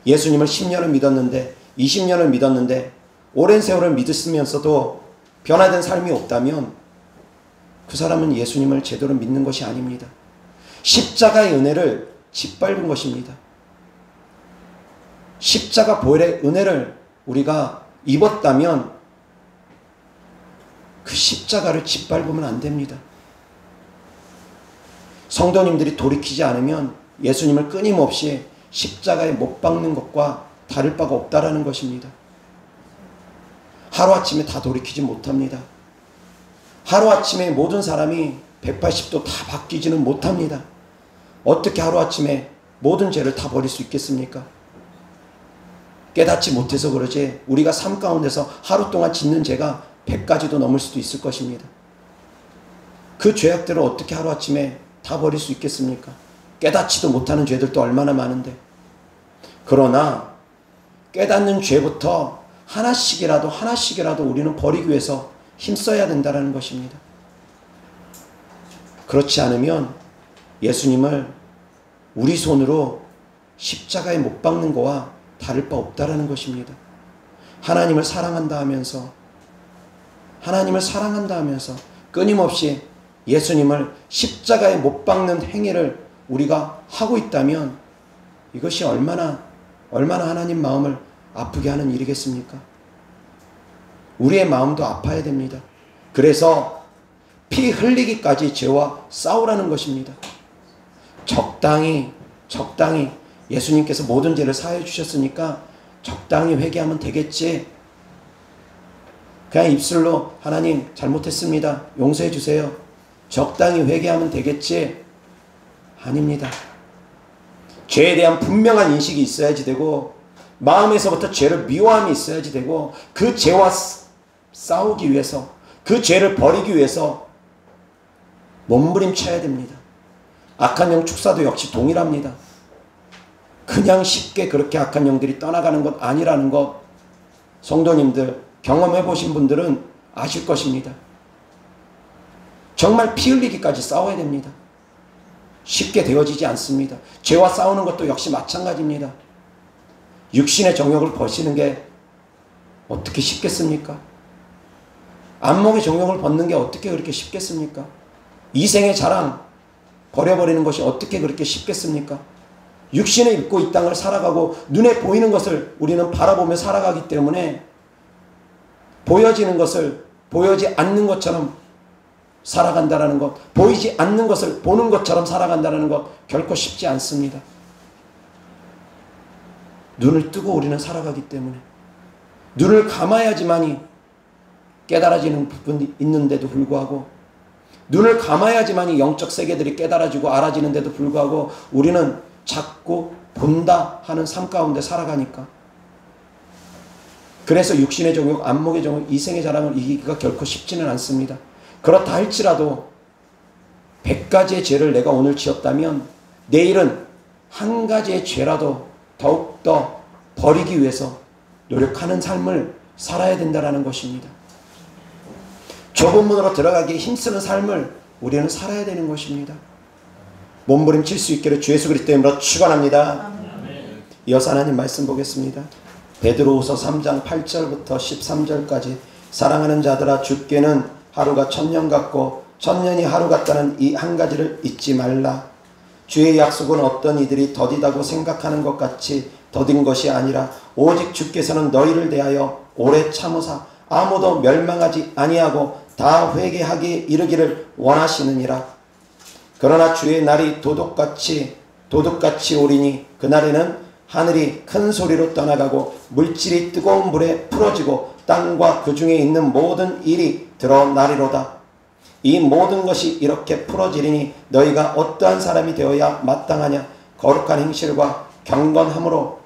예수님을 10년을 믿었는데 20년을 믿었는데 오랜 세월을 믿으면서도 변화된 삶이 없다면 그 사람은 예수님을 제대로 믿는 것이 아닙니다. 십자가의 은혜를 짓밟은 것입니다. 십자가 보혈의 은혜를 우리가 입었다면 그 십자가를 짓밟으면 안 됩니다. 성도님들이 돌이키지 않으면 예수님을 끊임없이 십자가에 못 박는 것과 다를 바가 없다라는 것입니다. 하루아침에 다 돌이키지 못합니다. 하루아침에 모든 사람이 180도 다 바뀌지는 못합니다. 어떻게 하루아침에 모든 죄를 다 버릴 수 있겠습니까? 깨닫지 못해서 그러지 우리가 삶 가운데서 하루 동안 짓는 죄가 100가지도 넘을 수도 있을 것입니다. 그 죄악들을 어떻게 하루아침에 다 버릴 수 있겠습니까? 깨닫지도 못하는 죄들도 얼마나 많은데. 그러나 깨닫는 죄부터 하나씩이라도 우리는 버리기 위해서 힘써야 된다는 것입니다. 그렇지 않으면 예수님을 우리 손으로 십자가에 못 박는 거와 다를 바 없다라는 것입니다. 하나님을 사랑한다 하면서 끊임없이 예수님을 십자가에 못 박는 행위를 우리가 하고 있다면 이것이 얼마나 하나님 마음을 아프게 하는 일이겠습니까? 우리의 마음도 아파야 됩니다. 그래서 피 흘리기까지 죄와 싸우라는 것입니다. 적당히 예수님께서 모든 죄를 사해 주셨으니까 적당히 회개하면 되겠지. 그냥 입술로 하나님 잘못했습니다. 용서해 주세요. 적당히 회개하면 되겠지. 아닙니다. 죄에 대한 분명한 인식이 있어야지 되고 마음에서부터 죄를 미워함이 있어야지 되고 그 죄와 싸우기 위해서 그 죄를 버리기 위해서 몸부림쳐야 됩니다. 악한 영 축사도 역시 동일합니다. 그냥 쉽게 그렇게 악한 영들이 떠나가는 것 아니라는 것 성도님들 경험해 보신 분들은 아실 것입니다. 정말 피 흘리기까지 싸워야 됩니다. 쉽게 되어지지 않습니다. 죄와 싸우는 것도 역시 마찬가지입니다. 육신의 정욕을 버리는 게 어떻게 쉽겠습니까? 안목의 정욕을 벗는 게 어떻게 그렇게 쉽겠습니까? 이생의 자랑 버려버리는 것이 어떻게 그렇게 쉽겠습니까? 육신에 입고 이 땅을 살아가고 눈에 보이는 것을 우리는 바라보며 살아가기 때문에 보여지는 것을 보여지 않는 것처럼 살아간다는 것, 보이지 않는 것을 보는 것처럼 살아간다는 것 결코 쉽지 않습니다. 눈을 뜨고 우리는 살아가기 때문에 눈을 감아야지만이 깨달아지는 부분이 있는데도 불구하고 눈을 감아야지만이 영적 세계들이 깨달아지고 알아지는데도 불구하고 우리는 자꾸 본다 하는 삶 가운데 살아가니까 그래서 육신의 정욕, 안목의 정욕, 이생의 자랑을 이기기가 결코 쉽지는 않습니다. 그렇다 할지라도 100가지의 죄를 내가 오늘 지었다면 내일은 한 가지의 죄라도 더욱더 버리기 위해서 노력하는 삶을 살아야 된다는 것입니다. 좁은 문으로 들어가기에 힘쓰는 삶을 우리는 살아야 되는 것입니다. 몸부림칠 수 있기를 주 예수 그리스도의 이름으로 축원합니다. 이어서 하나님 말씀 보겠습니다. 베드로후서 3장 8절부터 13절까지 사랑하는 자들아 주께는 하루가 1000년 같고 1000년이 하루 같다는 이 한 가지를 잊지 말라. 주의 약속은 어떤 이들이 더디다고 생각하는 것 같이 더딘 것이 아니라 오직 주께서는 너희를 대하여 오래 참으사 아무도 멸망하지 아니하고 다 회개하기에 이르기를 원하시느니라. 그러나 주의 날이 도둑같이 오리니 그날에는 하늘이 큰 소리로 떠나가고 물질이 뜨거운 불에 풀어지고 땅과 그 중에 있는 모든 일이 드러나리로다. 이 모든 것이 이렇게 풀어지리니 너희가 어떠한 사람이 되어야 마땅하냐. 거룩한 행실과 경건함으로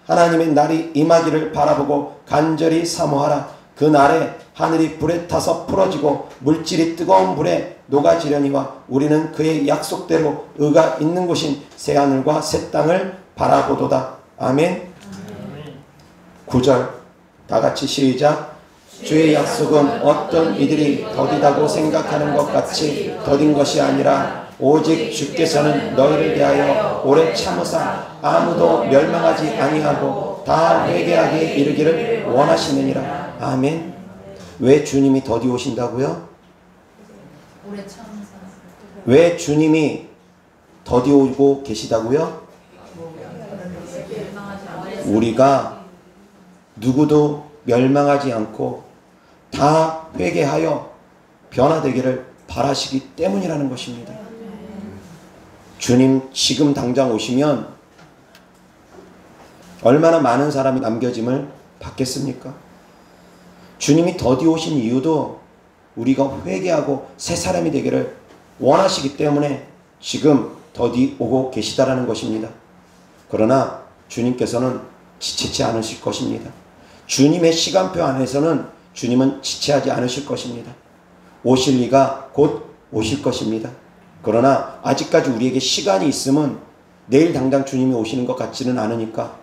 하나님의 날이 임하기를 바라보고 간절히 사모하라. 그 날에 하늘이 불에 타서 풀어지고 물질이 뜨거운 불에 녹아지려니와 우리는 그의 약속대로 의가 있는 곳인 새하늘과 새 땅을 바라보도다. 아멘. 9절 다같이 시작. 주의 약속은 어떤 이들이 더디다고 생각하는 것 같이 더딘 것이 아니라 오직 주께서는 너희를 대하여 오래 참으사 아무도 멸망하지 아니하고 다 회개하기에 이르기를 원하시느니라. 아멘. 왜 주님이 더디 오신다고요? 왜 주님이 더디 오고 계시다고요? 우리가 누구도 멸망하지 않고 다 회개하여 변화되기를 바라시기 때문이라는 것입니다. 주님 지금 당장 오시면 얼마나 많은 사람이 남겨짐을 받겠습니까? 주님이 더디 오신 이유도 우리가 회개하고 새 사람이 되기를 원하시기 때문에 지금 더디 오고 계시다라는 것입니다. 그러나 주님께서는 지체치 않으실 것입니다. 주님의 시간표 안에서는 주님은 지체하지 않으실 것입니다. 오실 이가 곧 오실 것입니다. 그러나 아직까지 우리에게 시간이 있으면 내일 당장 주님이 오시는 것 같지는 않으니까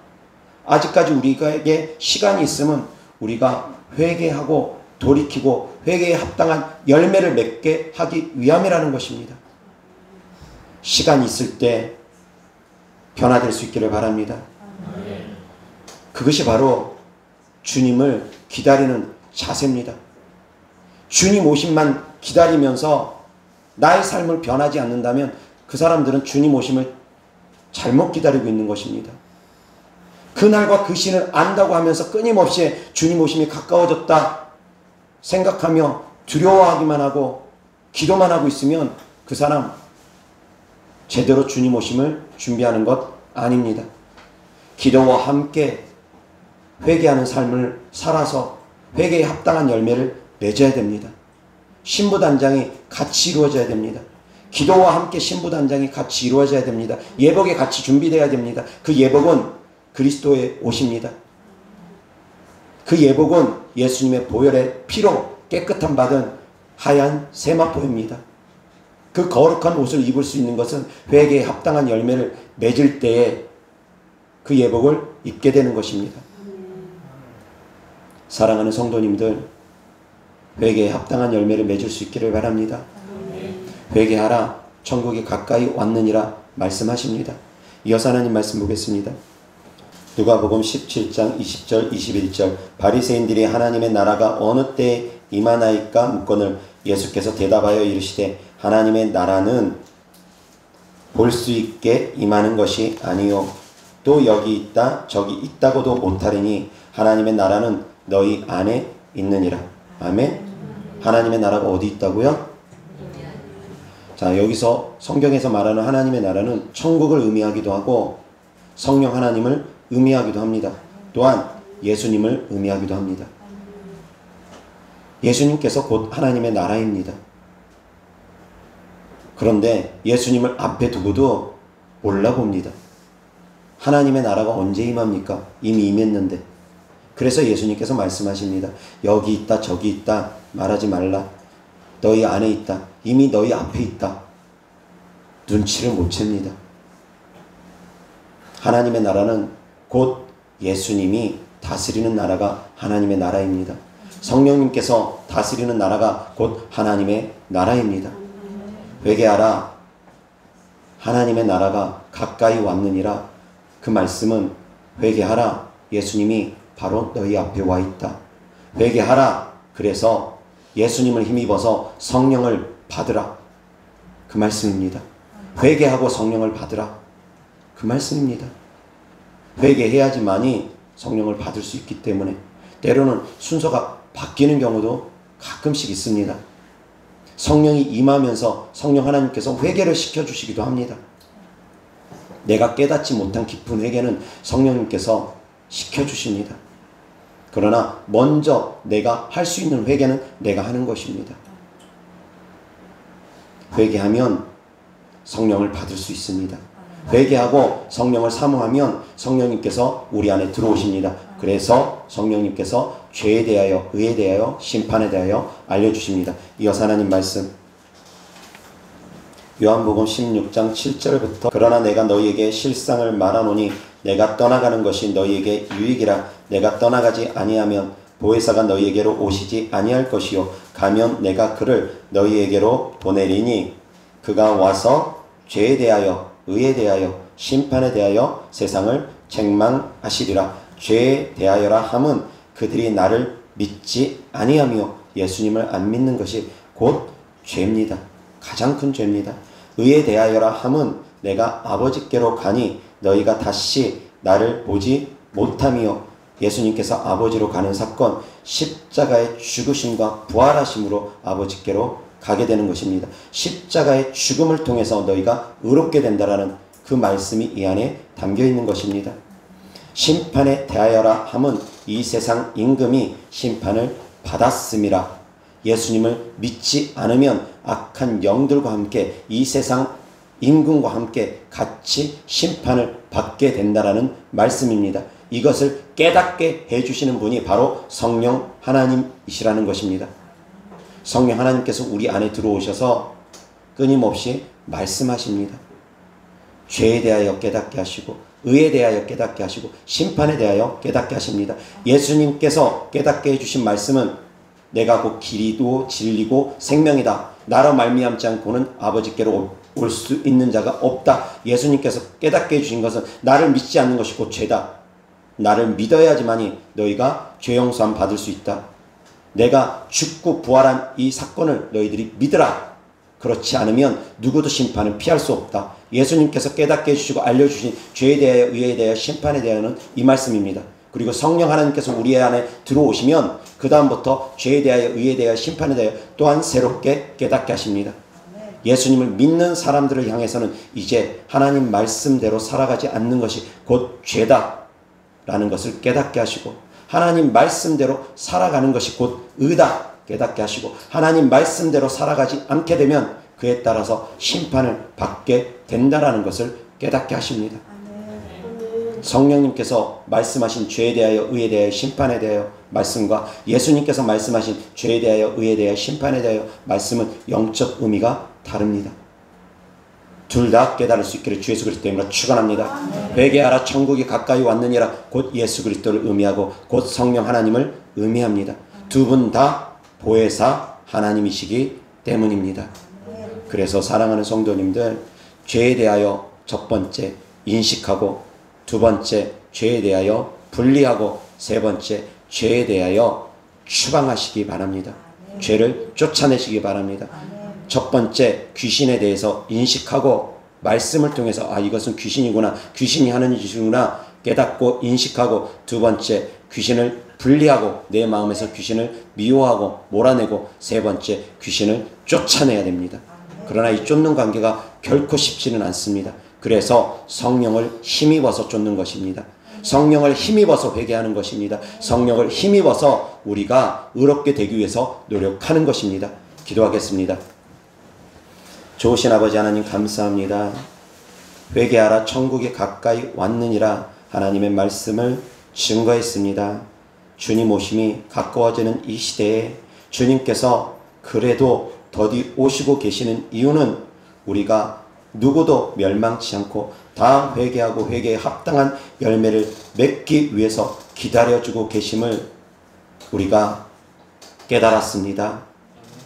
아직까지 우리에게 시간이 있으면 우리가 회개하고 돌이키고 회개에 합당한 열매를 맺게 하기 위함이라는 것입니다. 시간이 있을 때 변화될 수 있기를 바랍니다. 그것이 바로 주님을 기다리는 자세입니다. 주님 오심만 기다리면서 나의 삶을 변하지 않는다면 그 사람들은 주님 오심을 잘못 기다리고 있는 것입니다. 그날과 그 시를 안다고 하면서 끊임없이 주님 오심이 가까워졌다 생각하며 두려워하기만 하고 기도만 하고 있으면 그 사람 제대로 주님 오심을 준비하는 것 아닙니다. 기도와 함께 회개하는 삶을 살아서 회개에 합당한 열매를 맺어야 됩니다. 신부단장이 같이 이루어져야 됩니다. 기도와 함께 신부단장이 같이 이루어져야 됩니다. 예복에 같이 준비되어야 됩니다. 그 예복은 그리스도의 옷입니다. 그 예복은 예수님의 보혈의 피로 깨끗함 받은 하얀 세마포입니다. 그 거룩한 옷을 입을 수 있는 것은 회개에 합당한 열매를 맺을 때에 그 예복을 입게 되는 것입니다. 사랑하는 성도님들, 회개에 합당한 열매를 맺을 수 있기를 바랍니다. 회개하라, 천국이 가까이 왔느니라 말씀하십니다. 이어서 하나님 말씀 보겠습니다. 누가복음 17장 20절 21절 바리새인들이 하나님의 나라가 어느 때에 임하나이까 묻거늘 예수께서 대답하여 이르시되 하나님의 나라는 볼 수 있게 임하는 것이 아니요 또 여기 있다 저기 있다고도 못하리니 하나님의 나라는 너희 안에 있느니라. 아멘. 하나님의 나라가 어디 있다고요? 자, 여기서 성경에서 말하는 하나님의 나라는 천국을 의미하기도 하고 성령 하나님을 의미하기도 합니다. 또한 예수님을 의미하기도 합니다. 예수님께서 곧 하나님의 나라입니다. 그런데 예수님을 앞에 두고도 몰라봅니다. 하나님의 나라가 언제 임합니까? 이미 임했는데. 그래서 예수님께서 말씀하십니다. 여기 있다 저기 있다 말하지 말라. 너희 안에 있다. 이미 너희 앞에 있다. 눈치를 못 챕니다. 하나님의 나라는 곧 예수님이 다스리는 나라가 하나님의 나라입니다. 성령님께서 다스리는 나라가 곧 하나님의 나라입니다. 회개하라. 하나님의 나라가 가까이 왔느니라. 그 말씀은 회개하라. 예수님이 바로 너희 앞에 와 있다. 회개하라. 그래서 예수님을 힘입어서 성령을 받으라. 그 말씀입니다. 회개하고 성령을 받으라. 그 말씀입니다. 회개해야지만이 성령을 받을 수 있기 때문에 때로는 순서가 바뀌는 경우도 가끔씩 있습니다. 성령이 임하면서 성령 하나님께서 회개를 시켜주시기도 합니다. 내가 깨닫지 못한 깊은 회개는 성령님께서 시켜주십니다. 그러나 먼저 내가 할 수 있는 회개는 내가 하는 것입니다. 회개하면 성령을 받을 수 있습니다. 회개하고 성령을 사모하면 성령님께서 우리 안에 들어오십니다. 그래서 성령님께서 죄에 대하여, 의에 대하여, 심판에 대하여 알려주십니다. 이어서 하나님 말씀 요한복음 16장 7절부터 그러나 내가 너희에게 실상을 말하노니 내가 떠나가는 것이 너희에게 유익이라. 내가 떠나가지 아니하면 보혜사가 너희에게로 오시지 아니할 것이요 가면 내가 그를 너희에게로 보내리니 그가 와서 죄에 대하여 의에 대하여 심판에 대하여 세상을 책망하시리라. 죄에 대하여라 함은 그들이 나를 믿지 아니하며 예수님을 안 믿는 것이 곧 죄입니다. 가장 큰 죄입니다. 의에 대하여라 함은 내가 아버지께로 가니 너희가 다시 나를 보지 못함이요. 예수님께서 아버지로 가는 사건, 십자가의 죽으심과 부활하심으로 아버지께로 가게 되는 것입니다. 십자가의 죽음을 통해서 너희가 의롭게 된다라는 그 말씀이 이 안에 담겨 있는 것입니다. 심판에 대하여라 함은 이 세상 임금이 심판을 받았음이라. 예수님을 믿지 않으면 악한 영들과 함께 이 세상 임금과 함께 같이 심판을 받게 된다라는 말씀입니다. 이것을 깨닫게 해주시는 분이 바로 성령 하나님이시라는 것입니다. 성령 하나님께서 우리 안에 들어오셔서 끊임없이 말씀하십니다. 죄에 대하여 깨닫게 하시고 의에 대하여 깨닫게 하시고 심판에 대하여 깨닫게 하십니다. 예수님께서 깨닫게 해주신 말씀은 내가 곧 길이고 진리고 생명이다. 나로 말미암지 않고는 아버지께로 올 수 있는 자가 없다. 예수님께서 깨닫게 해주신 것은 나를 믿지 않는 것이 곧 죄다. 나를 믿어야지만이 너희가 죄 용서함 받을 수 있다. 내가 죽고 부활한 이 사건을 너희들이 믿으라. 그렇지 않으면 누구도 심판을 피할 수 없다. 예수님께서 깨닫게 해주시고 알려주신 죄에 대하여 의에 대하여 심판에 대하여는 이 말씀입니다. 그리고 성령 하나님께서 우리 안에 들어오시면 그 다음부터 죄에 대하여 의에 대하여 심판에 대하여 또한 새롭게 깨닫게 하십니다. 예수님을 믿는 사람들을 향해서는 이제 하나님 말씀대로 살아가지 않는 것이 곧 죄다 라는 것을 깨닫게 하시고, 하나님 말씀대로 살아가는 것이 곧 의다 깨닫게 하시고, 하나님 말씀대로 살아가지 않게 되면 그에 따라서 심판을 받게 된다라는 것을 깨닫게 하십니다. 성령님께서 말씀하신 죄에 대하여 의에 대하여 심판에 대하여 말씀과 예수님께서 말씀하신 죄에 대하여 의에 대하여 심판에 대하여 말씀은 영적 의미가 다릅니다. 둘 다 깨달을 수 있기를 주 예수 그리스도 이름으로 축원합니다. 회개하라 천국이 가까이 왔느니라 곧 예수 그리스도를 의미하고 곧 성령 하나님을 의미합니다. 두 분 다 보혜사 하나님이시기 때문입니다. 그래서 사랑하는 성도님들, 죄에 대하여 첫 번째 인식하고, 두 번째 죄에 대하여 분리하고, 세 번째 죄에 대하여 추방하시기 바랍니다. 죄를 쫓아내시기 바랍니다. 첫 번째 귀신에 대해서 인식하고 말씀을 통해서 이것은 귀신이구나, 귀신이 하는 짓이구나 깨닫고 인식하고, 두 번째 귀신을 분리하고 내 마음에서 귀신을 미워하고 몰아내고, 세 번째 귀신을 쫓아내야 됩니다. 그러나 이 쫓는 관계가 결코 쉽지는 않습니다. 그래서 성령을 힘입어서 쫓는 것입니다. 성령을 힘입어서 회개하는 것입니다. 성령을 힘입어서 우리가 의롭게 되기 위해서 노력하는 것입니다. 기도하겠습니다. 좋으신 아버지 하나님 감사합니다. 회개하라 천국이 가까이 왔느니라 하나님의 말씀을 증거했습니다. 주님 오심이 가까워지는 이 시대에 주님께서 그래도 더디 오시고 계시는 이유는 우리가 누구도 멸망치 않고 다 회개하고 회개에 합당한 열매를 맺기 위해서 기다려주고 계심을 우리가 깨달았습니다.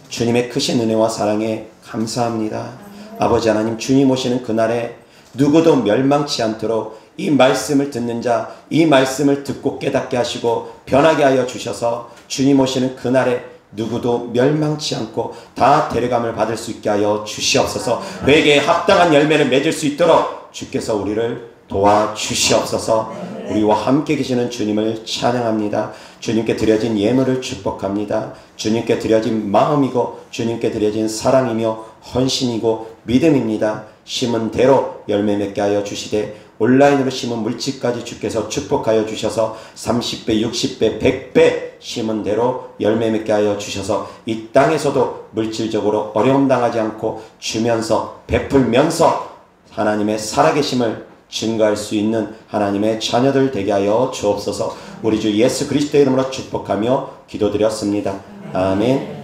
주님의 크신 은혜와 사랑에 감사합니다. 아버지 하나님, 주님 오시는 그날에 누구도 멸망치 않도록 이 말씀을 듣는 자, 이 말씀을 듣고 깨닫게 하시고 변하게 하여 주셔서 주님 오시는 그날에 누구도 멸망치 않고 다 데려감을 받을 수 있게 하여 주시옵소서. 회개에 합당한 열매를 맺을 수 있도록 주께서 우리를 도와주시옵소서. 우리와 함께 계시는 주님을 찬양합니다. 주님께 드려진 예물을 축복합니다. 주님께 드려진 마음이고 주님께 드려진 사랑이며 헌신이고 믿음입니다. 심은 대로 열매 맺게 하여 주시되 온라인으로 심은 물질까지 주께서 축복하여 주셔서 30배, 60배, 100배 심은 대로 열매 맺게 하여 주셔서 이 땅에서도 물질적으로 어려움 당하지 않고 주면서 베풀면서 하나님의 살아계심을 증거할 수 있는 하나님의 자녀들 되게 하여 주옵소서. 우리 주 예수 그리스도의 이름으로 축복하며 기도드렸습니다. 아멘.